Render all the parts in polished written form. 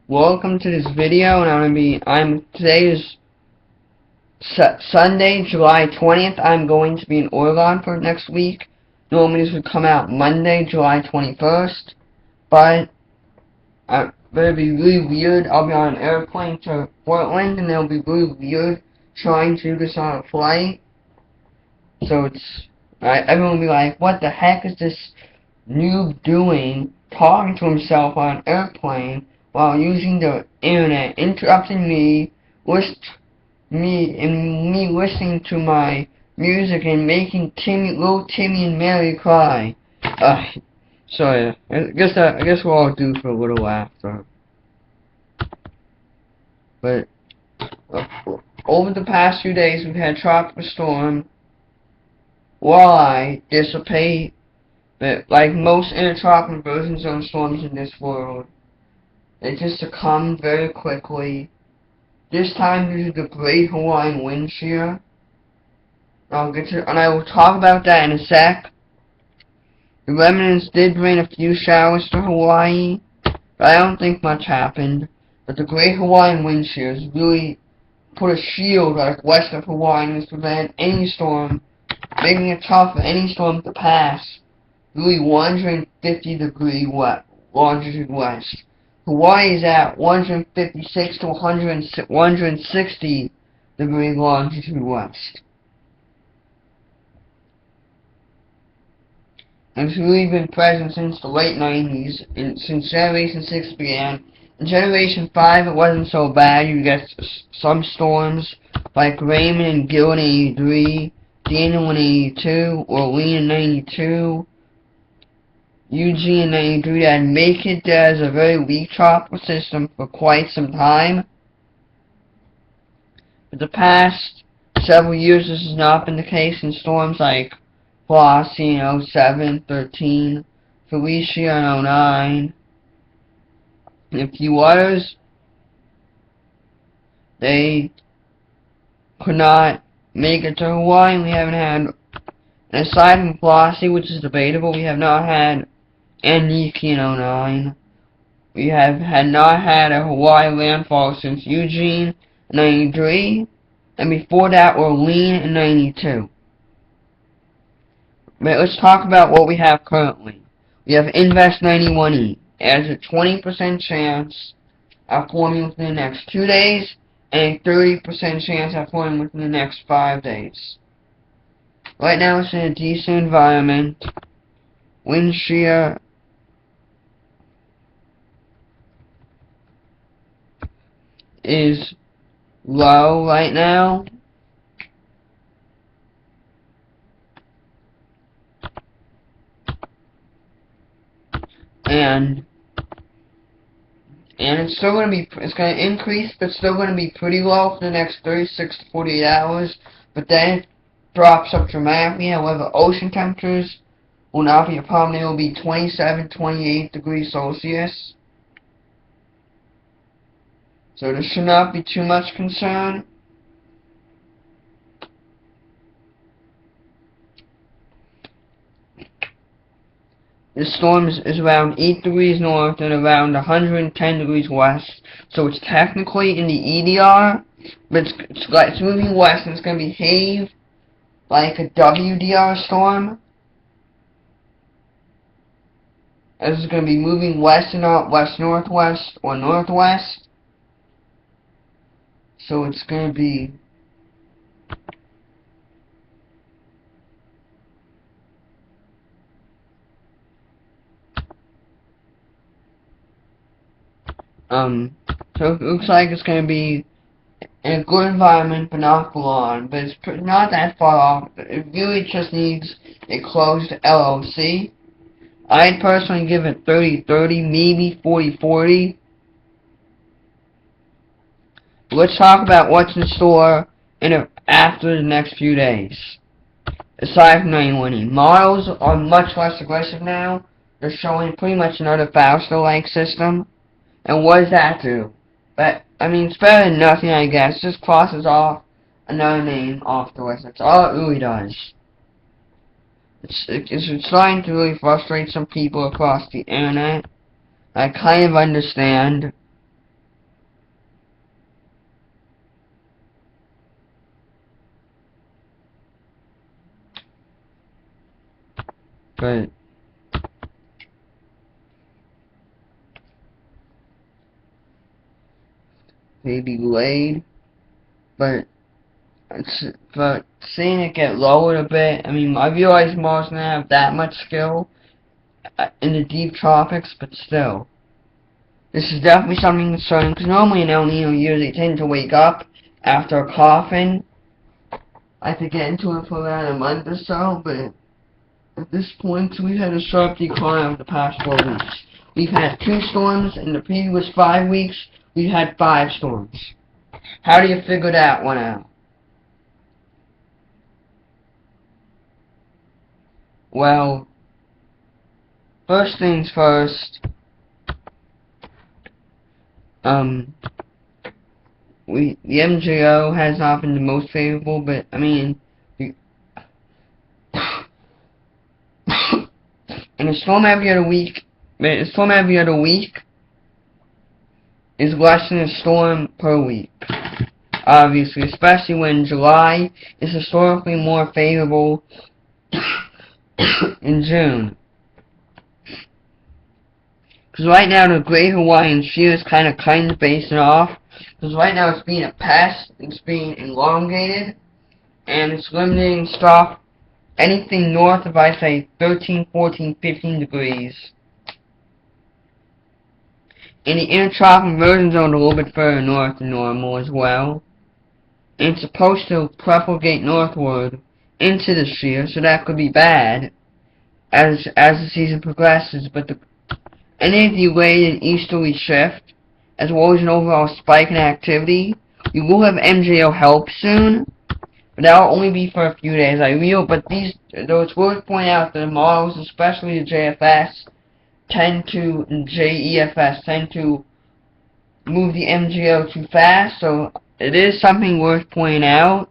Welcome to this video, and today is Sunday, July 20th. I'm going to be in Oregon for next week. Normally this would come out Monday, July 21st, but it'll be really weird. I'll be on an airplane to Portland, and it'll be really weird trying to do this on a flight. So everyone will be like, what the heck is this noob doing, talking to himself on an airplane while using the internet, interrupting me listening to my music and making little Timmy and Mary cry. Sorry, I guess we'll all do for a little after. But over the past few days, we've had Tropical Storm Walleye dissipate. But like most intertropical versions of storms in this world, they just succumb very quickly. This time due to the Great Hawaiian Wind Shear. And I will talk about that in a sec. The remnants did bring a few showers to Hawaii, but I don't think much happened. But the Great Hawaiian Wind Shears really put a shield like west of Hawaii to prevent any storm, making it tough for any storm to pass really 150-degree longitude west. Hawaii is at 156 to 160 degree longitude west. And it's really been present since the late 90s, since Generation 6 began. In Generation 5 it wasn't so bad. You get some storms like Raymond and Gil in 83, Daniel in 82, Orlean in 92, Eugene in 93 that make it as a very weak tropical system for quite some time. For the past several years this has not been the case in storms like Flossie in 07, 13, Felicia in 09, and a few others. They could not make it to Hawaii. We haven't had, and aside from Flossie, which is debatable, we have not had Aniki in 09. We have not had a Hawaii landfall since Eugene in 93, and before that Orlean in 92. But let's talk about what we have currently. We have Invest 91E. It has a 20% chance of forming within the next 2 days, and a 30% chance of forming within the next 5 days. Right now it's in a decent environment. Wind shear is low right now. And it's still going to increase, but still going to be pretty low for the next 36 to 48 hours. But then it drops up dramatically. However, ocean temperatures will not be a problem. They will be 27, 28 degrees Celsius. So there should not be too much concern. This storm is around 8 degrees north and around 110 degrees west. So it's technically in the EDR, but it's moving west and it's going to behave like a WDR storm. As it's going to be moving west and not west-northwest or northwest. So it's going to be so it looks like it's going to be in a good environment, but not full on. But it's not that far off. It really just needs a closed LLC. I'd personally give it 30-30, maybe 40-40. Let's talk about what's in store after the next few days. Aside from 91E, models are much less aggressive now. They're showing pretty much another Fausto-like system. And what does that do? But I mean, it's better than nothing, I guess. It just crosses off another name off the list. That's all it really does. It's starting to really frustrate some people across the internet. I kind of understand. but they delayed, but seeing it get lowered a bit, I mean, I realize Mars doesn't have that much skill in the deep tropics, but still. This is definitely something concerning, because normally in El Nino years they tend to wake up after a coughing. I could get into it for around a month or so, but at this point we've had a sharp decline over the past 4 weeks. We've had 2 storms, in the previous 5 weeks we've had 5 storms. How do you figure that one out? Well, first things first, the MJO has not been the most favorable, but I mean, and a storm every other week is less than a storm per week. Obviously, especially when July is historically more favorable in June. Because right now the Great Hawaiian Shield is kind of basing off. Because right now it's being a pest, it's being elongated, and it's limiting stuff anything north of, I say, 13, 14, 15 degrees. And the intertropical inversion zone is a little bit further north than normal as well. And it's supposed to propagate northward into the shear, so that could be bad as the season progresses, but any delayed and easterly shift, as well as an overall spike in activity, we will have MJO help soon, but that will only be for a few days. Though it's worth pointing out that the models, especially the JFS, and JEFS, tend to move the MJO too fast, so it is something worth pointing out.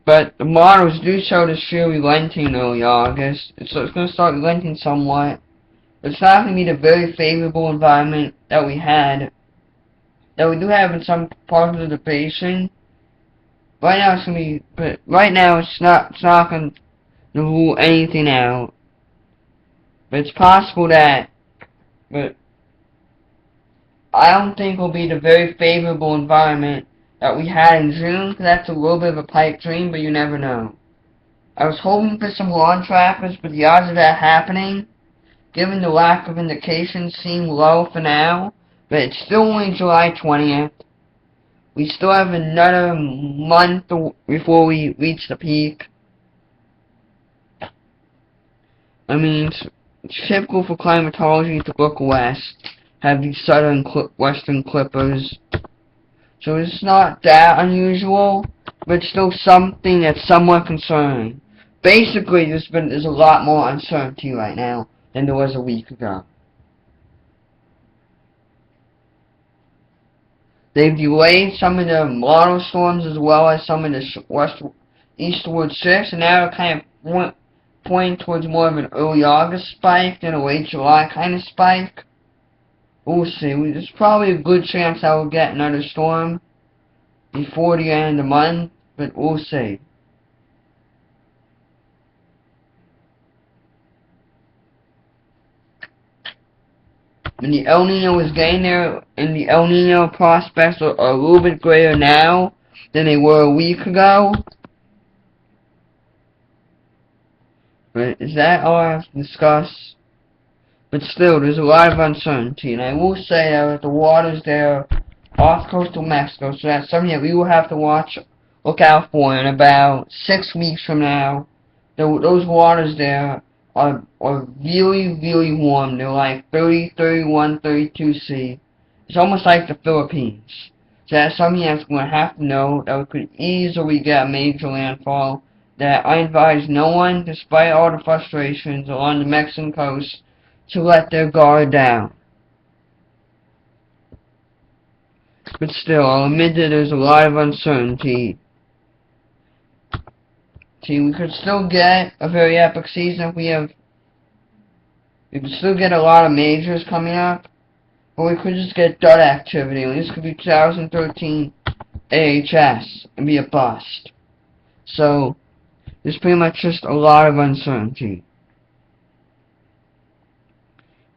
But the models do show the shear relenting in early August, so it's going to start relenting somewhat. But it's not going to be the very favorable environment that we do have in some parts of the basin. Right now it's going to be, but right now it's not going to rule anything out. But it's possible that, but I don't think it will be the very favorable environment that we had in June, because that's a little bit of a pipe dream, but you never know. I was hoping for some lawn trappers, but the odds of that happening, given the lack of indications, seem low for now. But it's still only July 20th. We still have another month before we reach the peak. I mean, it's typical for climatology to look west, have these southern western clippers. So it's not that unusual, but still something that's somewhat concerning. Basically, there's a lot more uncertainty right now than there was a week ago. They've delayed some of the model storms as well as some of the eastward shifts, and now they're kind of pointing towards more of an early August spike than a late July kind of spike. We'll see. There's probably a good chance I will get another storm before the end of the month, but we'll see. And the El Nino is getting there, and the El Nino prospects are a little bit greater now than they were a week ago. But is that all I have to discuss? But still, there's a lot of uncertainty, and I will say that the waters there off coastal Mexico, so that's something that we will have to look out for in about 6 weeks from now. Those waters there are really, really warm. They're like 30, 31, 32 C. It's almost like the Philippines. So that's something that's going to have to know, that we could easily get a major landfall, that I advise no one, despite all the frustrations along the Mexican coast, to let their guard down. But still, I'll admit that there's a lot of uncertainty. See, we could still get a very epic season if we could still get a lot of majors coming up, or we could just get dud activity, and this could be 2013 AHS and be a bust. So, there's pretty much just a lot of uncertainty.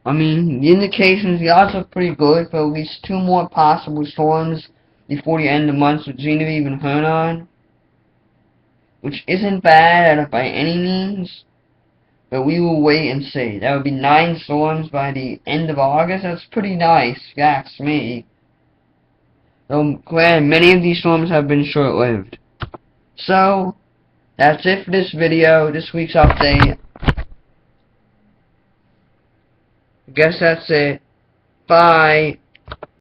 I mean, the indications, the odds are pretty good for at least 2 more possible storms before the end of the month with Genevieve and Hernan, which isn't bad by any means, but we will wait and see. That would be 9 storms by the end of August. That's pretty nice, if you ask me. Though, granted, many of these storms have been short-lived. So, that's it for this video, this week's update. I guess that's it. Bye.